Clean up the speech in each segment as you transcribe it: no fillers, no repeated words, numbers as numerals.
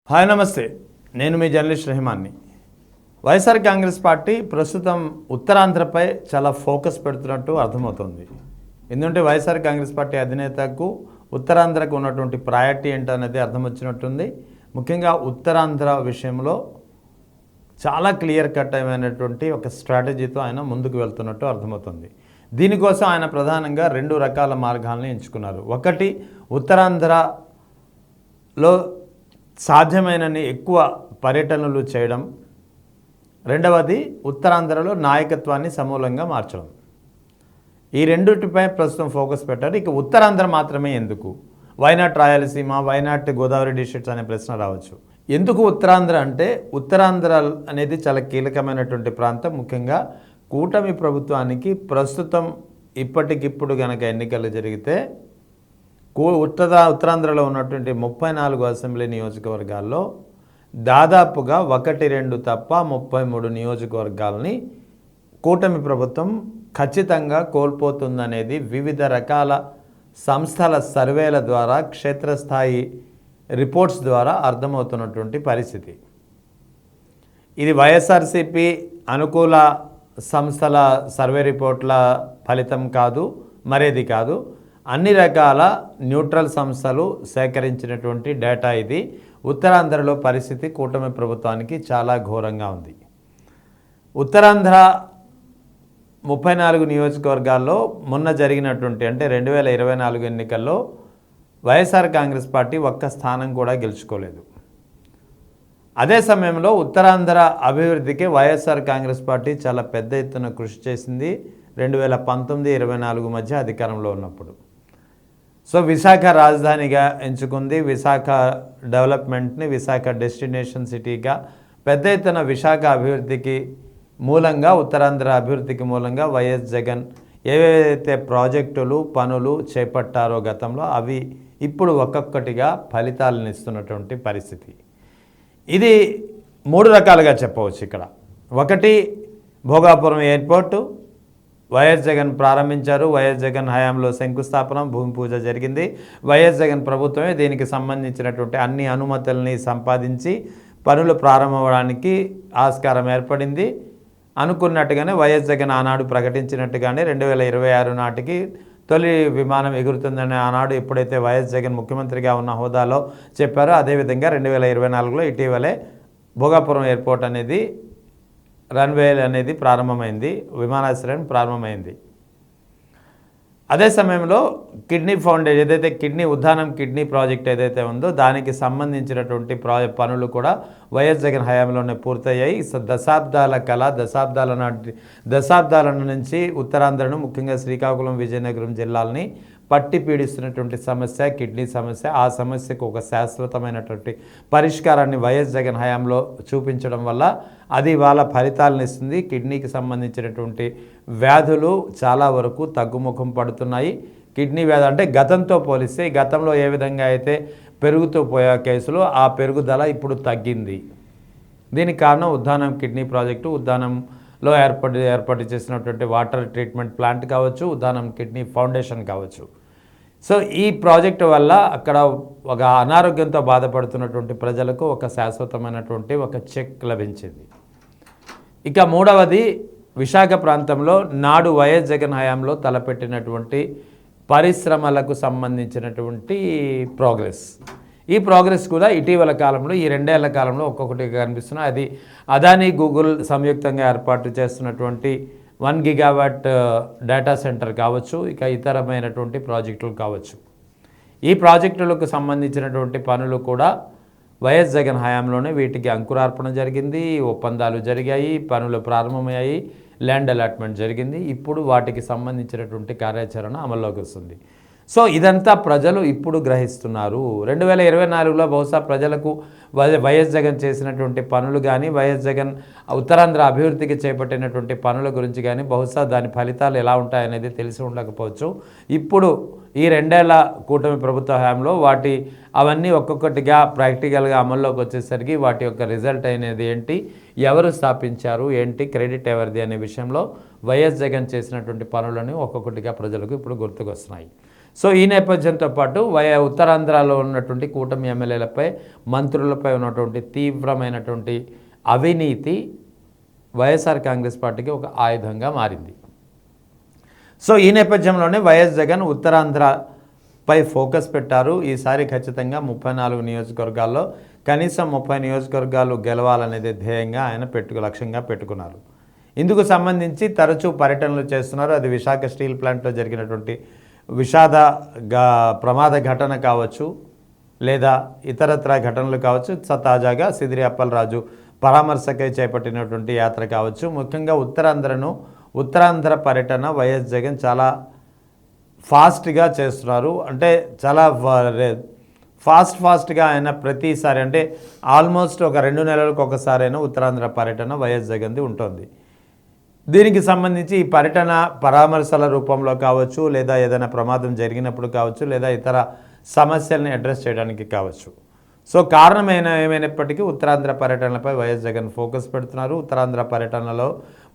Hi నమస్తే, నేను మీ journalist రెహమాన్ని. YSR Congress party ప్రస్తుతం ఉత్తరాంధ్రపై చాలా ఫోకస్ పెడుతున్నట్టు అర్థమవుతుంది. ఎందుకంటే వైఎస్ఆర్ కాంగ్రెస్ పార్టీ అధినేతకు ఉత్తరాంధ్రకు ఉన్నటువంటి ప్రయారిటీ ఏంటనేది అర్థం వచ్చినట్టుంది. ముఖ్యంగా ఉత్తరాంధ్ర విషయంలో చాలా క్లియర్ కట్ అయినటువంటి ఒక స్ట్రాటజీతో ఆయన ముందుకు వెళ్తున్నట్టు అర్థమవుతుంది. దీనికోసం ఆయన ప్రధానంగా 2 రకాల మార్గాలను ఎంచుకున్నారు. ఒకటి, ఉత్తరాంధ్రలో సాధ్యమైనన్ని ఎక్కువ పర్యటనలు చేయడం. రెండవది, ఉత్తరాంధ్రలో నాయకత్వాన్ని సమూలంగా మార్చడం. ఈ రెండిటిపై ప్రస్తుతం ఫోకస్ పెట్టారు. ఇక ఉత్తరాంధ్ర మాత్రమే ఎందుకు? Why not Rayalaseema, why not Godavari districts అనే ప్రశ్న రావచ్చు. ఎందుకు ఉత్తరాంధ్ర అంటే, ఉత్తరాంధ్ర అనేది చాలా కీలకమైనటువంటి ప్రాంతం. ముఖ్యంగా కూటమి ప్రభుత్వానికి ప్రస్తుతం ఇప్పటికిప్పుడు గనక ఎన్నికలు జరిగితే ఉత్తరాంధ్రలో ఉన్నటువంటి 34 అసెంబ్లీ నియోజకవర్గాల్లో దాదాపుగా 1-2 తప్ప 33 నియోజకవర్గాలని కూటమి ప్రభుత్వం ఖచ్చితంగా కోల్పోతుందనేది వివిధ రకాల సంస్థల సర్వేల ద్వారా, క్షేత్రస్థాయి రిపోర్ట్స్ ద్వారా అర్థమవుతున్నటువంటి పరిస్థితి. ఇది వైఎస్ఆర్సీపీ అనుకూల సంస్థల సర్వే రిపోర్ట్ల ఫలితం కాదు, మరేది కాదు. అన్ని రకాల న్యూట్రల్ సంస్థలు సేకరించినటువంటి డేటా ఇది. ఉత్తరాంధ్రలో పరిస్థితి కూటమి ప్రభుత్వానికి చాలా ఘోరంగా ఉంది. ఉత్తరాంధ్ర 34 నియోజకవర్గాల్లో మొన్న జరిగినటువంటి అంటే 2024 ఎన్నికల్లో వైఎస్ఆర్ కాంగ్రెస్ పార్టీ ఒక్క స్థానం కూడా గెలుచుకోలేదు. అదే సమయంలో ఉత్తరాంధ్ర అభివృద్ధికి వైఎస్ఆర్ కాంగ్రెస్ పార్టీ చాలా పెద్ద ఎత్తున కృషి చేసింది 2019-24 మధ్య అధికారంలో ఉన్నప్పుడు. సో విశాఖ రాజధానిగా ఎంచుకుంది. విశాఖ డెవలప్మెంట్ని విశాఖ డెస్టినేషన్ సిటీగా పెద్ద ఎత్తున విశాఖ అభివృద్ధికి మూలంగా, ఉత్తరాంధ్ర అభివృద్ధికి మూలంగా వైఎస్ జగన్ ఏవైతే ప్రాజెక్టులు, పనులు చేపట్టారో గతంలో, అవి ఇప్పుడు ఒక్కొక్కటిగా ఫలితాలను ఇస్తున్నటువంటి పరిస్థితి. ఇది 3 రకాలుగా చెప్పవచ్చు ఇక్కడ. ఒకటి, భోగాపురం ఎయిర్పోర్టు వైఎస్ జగన్ ప్రారంభించారు. వైఎస్ జగన్ హయాంలో శంకుస్థాపన, భూమి పూజ జరిగింది. వైఎస్ జగన్ ప్రభుత్వమే దీనికి సంబంధించినటువంటి అన్ని అనుమతుల్ని సంపాదించి పనులు ప్రారంభమవడానికి ఆస్కారం ఏర్పడింది. అనుకున్నట్టుగానే వైఎస్ జగన్ ఆనాడు ప్రకటించినట్టుగానే 2026 నాటికి తొలి విమానం ఎగురుతుందని ఆనాడు ఎప్పుడైతే వైఎస్ జగన్ ముఖ్యమంత్రిగా ఉన్న హోదాలో చెప్పారో, అదేవిధంగా 2024లో ఇటీవలే భోగాపురం ఎయిర్పోర్ట్ అనేది, రన్వే అనేది ప్రారంభమైంది, విమానాశ్రయం ప్రారంభమైంది. అదే సమయంలో కిడ్నీ ఫౌండేషన్ ఏదైతే ఉద్దానం కిడ్నీ ప్రాజెక్ట్ ఏదైతే ఉందో దానికి సంబంధించినటువంటి పనులు కూడా వైఎస్ జగన్ హయాంలోనే పూర్తయ్యాయి. దశాబ్దాల కళ, దశాబ్దాల నుంచి ఉత్తరాంధ్రను, ముఖ్యంగా శ్రీకాకుళం, విజయనగరం జిల్లాలని పట్టి పీడిస్తున్నటువంటి సమస్య కిడ్నీ సమస్య. ఆ సమస్యకు ఒక శాశ్వతమైనటువంటి పరిష్కారాన్ని వైఎస్ జగన్ హయాంలో చూపించడం వల్ల అది వాళ్ళ ఫలితాలను ఇస్తుంది. కిడ్నీకి సంబంధించినటువంటి వ్యాధులు చాలా వరకు తగ్గుముఖం పడుతున్నాయి. కిడ్నీ వ్యాధి అంటే గతంతో పోలిస్తే, గతంలో ఏ విధంగా అయితే పెరుగుతూ పోయే కేసులు, ఆ పెరుగుదల ఇప్పుడు తగ్గింది. దీనికి కారణం ఉద్దానం కిడ్నీ ప్రాజెక్టు, ఉద్దానంలో ఏర్పాటు చేసినటువంటి వాటర్ ట్రీట్మెంట్ ప్లాంట్ కావచ్చు, ఉద్దానం కిడ్నీ ఫౌండేషన్ కావచ్చు. సో ఈ ప్రాజెక్టు వల్ల అక్కడ ఒక అనారోగ్యంతో బాధపడుతున్నటువంటి ప్రజలకు ఒక శాశ్వతమైనటువంటి ఒక చెక్ లభించింది. ఇక మూడవది, విశాఖ ప్రాంతంలో నాడు వైఎస్ జగన్ హయాంలో తలపెట్టినటువంటి పరిశ్రమలకు సంబంధించినటువంటి ప్రోగ్రెస్. ఈ ప్రోగ్రెస్ కూడా ఇటీవల కాలంలో, ఈ 2 ఏళ్ల కాలంలో ఒక్కొక్కటిగా కనిపిస్తున్నాయి. అది అదానీ, గూగుల్ సంయుక్తంగా ఏర్పాటు చేస్తున్నటువంటి 1 గిగావాట్ డేటా సెంటర్ కావచ్చు, ఇక ఇతరమైనటువంటి ప్రాజెక్టులు కావచ్చు. ఈ ప్రాజెక్టులకు సంబంధించినటువంటి పనులు కూడా వైఎస్ జగన్ హయాంలోనే వీటికి అంకురార్పణ జరిగింది, ఒప్పందాలు జరిగాయి, పనులు ప్రారంభమయ్యాయి, ల్యాండ్ అలాట్మెంట్ జరిగింది. ఇప్పుడు వాటికి సంబంధించినటువంటి కార్యాచరణ అమల్లోకి వస్తుంది. సో ఇదంతా ప్రజలు ఇప్పుడు గ్రహిస్తున్నారు. 2024లో బహుశా ప్రజలకు వైఎస్ జగన్ చేసినటువంటి పనులు కానీ, వైఎస్ జగన్ ఉత్తరాంధ్ర అభివృద్ధికి చేపట్టినటువంటి పనుల గురించి కానీ బహుశా దాని ఫలితాలు ఎలా ఉంటాయనేది తెలిసి ఉండకపోవచ్చు. ఇప్పుడు ఈ 2 ఏళ్ల కూటమి ప్రభుత్వ హయాంలో అవన్నీ ఒక్కొక్కటిగా ప్రాక్టికల్గా అమల్లోకి వచ్చేసరికి వాటి యొక్క రిజల్ట్ అనేది ఏంటి, ఎవరు స్థాపించారు, ఏంటి క్రెడిట్ ఎవరిది అనే విషయంలో వైఎస్ జగన్ చేసినటువంటి పనులను ఒక్కొక్కటిగా ప్రజలకు ఇప్పుడు గుర్తుకొస్తున్నాయి. సో ఈ నేపథ్యంతో పాటు ఉత్తరాంధ్రలో ఉన్నటువంటి కూటమి ఎమ్మెల్యేలపై మంత్రులపై ఉన్నటువంటి తీవ్రమైనటువంటి అవినీతి వైఎస్ఆర్ కాంగ్రెస్ పార్టీకి ఒక ఆయుధంగా మారింది. సో ఈ నేపథ్యంలోనే వైఎస్ జగన్ ఉత్తరాంధ్రపై ఫోకస్ పెట్టారు. ఈసారి ఖచ్చితంగా 34 నియోజకవర్గాల్లో కనీసం 30 నియోజకవర్గాలు గెలవాలనేది ధ్యేయంగా ఆయన లక్ష్యంగా పెట్టుకున్నారు. ఇందుకు సంబంధించి తరచూ పర్యటనలు చేస్తున్నారు. అది విశాఖ స్టీల్ ప్లాంట్లో జరిగినటువంటి ప్రమాద ఘటన కావచ్చు, లేదా ఇతరత్ర ఘటనలు కావచ్చు, తాజాగా సిదిరి అప్పలరాజు పరామర్శకై చేపట్టినటువంటి యాత్ర కావచ్చు. ముఖ్యంగా ఉత్తరాంధ్ర పర్యటన వైఎస్ జగన్ చాలా ఫాస్ట్గా చేస్తున్నారు. అంటే చాలా ఫాస్ట్గా ఆయన ప్రతిసారి, అంటే ఆల్మోస్ట్ ఒక 2 నెలలకు ఒకసారైనా ఉత్తరాంధ్ర పర్యటన వైఎస్ జగన్ది ఉంటుంది. దీనికి సంబంధించి ఈ పర్యటన పరామర్శల రూపంలో కావచ్చు, లేదా ఏదైనా ప్రమాదం జరిగినప్పుడు కావచ్చు, లేదా ఇతర సమస్యల్ని అడ్రస్ చేయడానికి కావచ్చు. సో ఏమైనప్పటికీ ఉత్తరాంధ్ర పర్యటనలపై వైఎస్ జగన్ ఫోకస్ పెడుతున్నారు. ఉత్తరాంధ్ర పర్యటనలో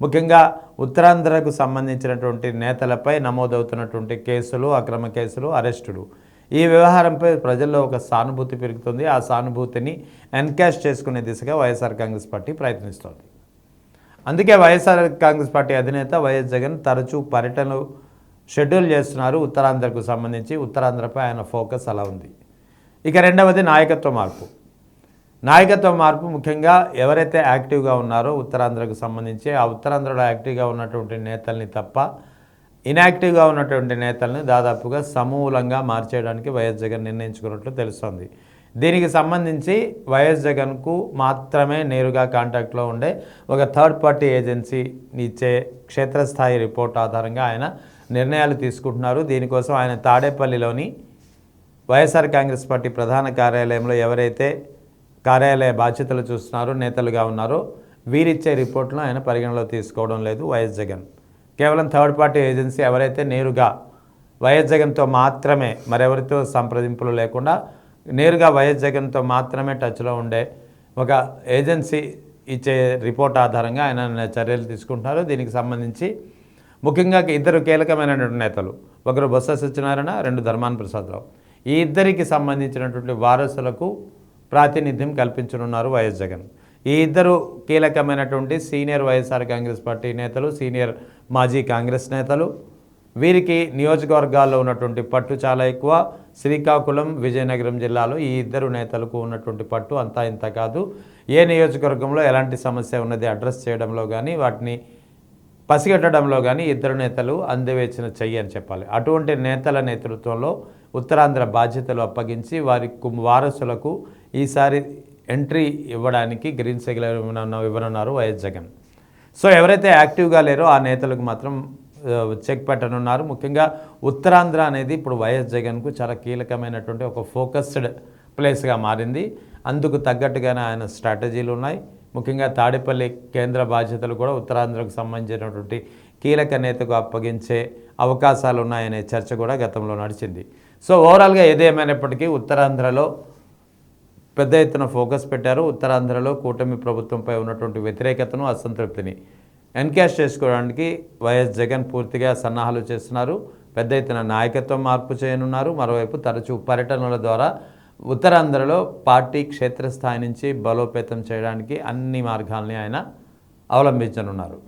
ముఖ్యంగా ఉత్తరాంధ్రకు సంబంధించినటువంటి నేతలపై నమోదవుతున్నటువంటి కేసులు, అక్రమ కేసులు, అరెస్టులు, ఈ వ్యవహారంపై ప్రజల్లో ఒక సానుభూతి పెరుగుతుంది. ఆ సానుభూతిని ఎన్కాష్ చేసుకునే దిశగా వైఎస్ఆర్ కాంగ్రెస్ పార్టీ ప్రయత్నిస్తోంది. అందుకే వైఎస్ఆర్ కాంగ్రెస్ పార్టీ అధినేత వైఎస్ జగన్ తరచూ పర్యటనలు షెడ్యూల్ చేస్తున్నారు. ఉత్తరాంధ్రకు సంబంధించి ఉత్తరాంధ్రపై ఆయన ఫోకస్ అలా ఉంది. ఇక రెండవది నాయకత్వ మార్పు. ముఖ్యంగా ఎవరైతే యాక్టివ్గా ఉన్నారో ఉత్తరాంధ్రకు సంబంధించి, ఆ ఉత్తరాంధ్రలో యాక్టివ్గా ఉన్నటువంటి నేతల్ని తప్ప ఇన్యాక్టివ్గా ఉన్నటువంటి నేతల్ని దాదాపుగా సమూలంగా మార్చేయడానికి వైఎస్ జగన్ నిర్ణయించుకున్నట్లు తెలుస్తోంది. దీనికి సంబంధించి వైఎస్ జగన్కు మాత్రమే నేరుగా కాంటాక్ట్లో ఉండే ఒక థర్డ్ పార్టీ ఏజెన్సీ ఇచ్చే క్షేత్రస్థాయి రిపోర్ట్ ఆధారంగా ఆయన నిర్ణయాలు తీసుకుంటున్నారు. దీనికోసం ఆయన తాడేపల్లిలోని వైఎస్ఆర్ కాంగ్రెస్ పార్టీ ప్రధాన కార్యాలయంలో ఎవరైతే కార్యాలయ బాధ్యతలు చూస్తున్నారో, నేతలుగా ఉన్నారో, వీరిచ్చే రిపోర్ట్ను ఆయన పరిగణలో తీసుకోవడం లేదు వైఎస్ జగన్. కేవలం థర్డ్ పార్టీ ఏజెన్సీ ఎవరైతే నేరుగా వైఎస్ జగన్తో మాత్రమే, మరెవరితో సంప్రదింపులు లేకుండా నేరుగా వైఎస్ జగన్తో మాత్రమే టచ్లో ఉండే ఒక ఏజెన్సీ ఇచ్చే రిపోర్ట్ ఆధారంగా ఆయన చర్యలు తీసుకుంటున్నారు. దీనికి సంబంధించి ముఖ్యంగా ఇద్దరు కీలకమైనటువంటి నేతలు, ఒకరు బొత్స సత్యనారాయణ, 2 ధర్మాన ప్రసాదరావు, ఈ ఇద్దరికి సంబంధించినటువంటి వారసులకు ప్రాతినిధ్యం కల్పించనున్నారు వైఎస్ జగన్. ఈ ఇద్దరు కీలకమైనటువంటి సీనియర్ వైఎస్ఆర్ కాంగ్రెస్ పార్టీ నేతలు, సీనియర్ మాజీ కాంగ్రెస్ నేతలు. వీరికి నియోజకవర్గాల్లో ఉన్నటువంటి పట్టు చాలా ఎక్కువ. శ్రీకాకుళం, విజయనగరం జిల్లాలో ఈ ఇద్దరు నేతలకు ఉన్నటువంటి పట్టు అంతా ఇంత కాదు. ఏ నియోజకవర్గంలో ఎలాంటి సమస్య ఉన్నది అడ్రస్ చేయడంలో కానీ, వాటిని పసిగట్టడంలో కానీ ఇద్దరు నేతలు అందవేసిన చెయ్యి అని చెప్పాలి. అటువంటి నేతల నేతృత్వంలో ఉత్తరాంధ్ర బాధ్యతలు అప్పగించి వారి వారసులకు ఈసారి ఎంట్రీ ఇవ్వడానికి గ్రీన్ సిగ్నల్ ఇవ్వనున్నారు వైఎస్ జగన్. సో ఎవరైతే యాక్టివ్గా లేరో ఆ నేతలకు మాత్రం చెక్ పెట్టనున్నారు. ముఖ్యంగా ఉత్తరాంధ్ర అనేది ఇప్పుడు వైఎస్ జగన్కు చాలా కీలకమైనటువంటి ఒక ఫోకస్డ్ ప్లేస్గా మారింది. అందుకు తగ్గట్టుగానే ఆయన స్ట్రాటజీలు ఉన్నాయి. ముఖ్యంగా తాడేపల్లి కేంద్ర బాధ్యతలు కూడా ఉత్తరాంధ్రకు సంబంధించినటువంటి కీలక నేతకు అప్పగించే అవకాశాలు ఉన్నాయనే చర్చ కూడా గతంలో నడిచింది. సో ఓవరాల్గా ఏదేమైనప్పటికీ ఉత్తరాంధ్రలో పెద్ద ఎత్తున ఫోకస్ పెట్టారు. ఉత్తరాంధ్రలో కూటమి ప్రభుత్వంపై ఉన్నటువంటి వ్యతిరేకతను, అసంతృప్తిని ఎన్కాష్ చేసుకోవడానికి వైఎస్ జగన్ పూర్తిగా సన్నాహాలు చేస్తున్నారు. పెద్ద ఎత్తున నాయకత్వం మార్పు చేయనున్నారు. మరోవైపు తరచూ పర్యటనల ద్వారా ఉత్తరాంధ్రలో పార్టీ క్షేత్రస్థాయి నుంచి బలోపేతం చేయడానికి అన్ని మార్గాల్ని ఆయన అవలంబించనున్నారు.